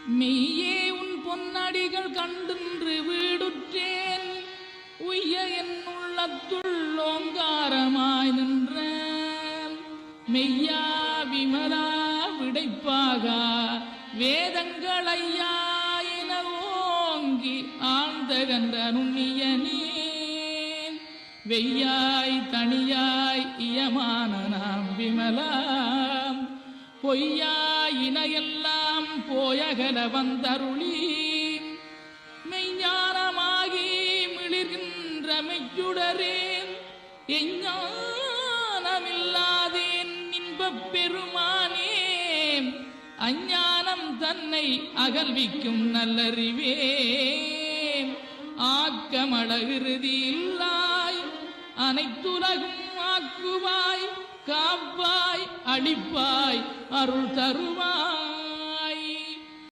மெய்யே உன் பொன்னடிகள் கண்டின்று வீடுற்றேன் உய்ய என் உள்ளத்துள் ஓங்காரமாய் நின்ற மெய்யா விமலா விடைப்பாக வேதங்கள் ஐயா என ஓங்கி ஆழ்ந்தகன்ற நுண்ணியனே வெய்யாய் தனியாய் இயமான நாம் விமலாம் பொய்யாய் இணையெல்லாம் போயகல வந்தருளி மெய்ஞானமாகி மிளிர்கின்ற மெய்ச்சுடரேன் எஞ்ஞானமில்லாதேன் இன்பப் பெருமானே அஞ்ஞானம் தன்னை அகல்விக்கும் நல்லறிவே ஆக்கமழகிருதி இல்லாய் அனைத்துலகும் ஆக்குவாய் காப்பாய் அளிப்பாய் அருள் தருவாய்.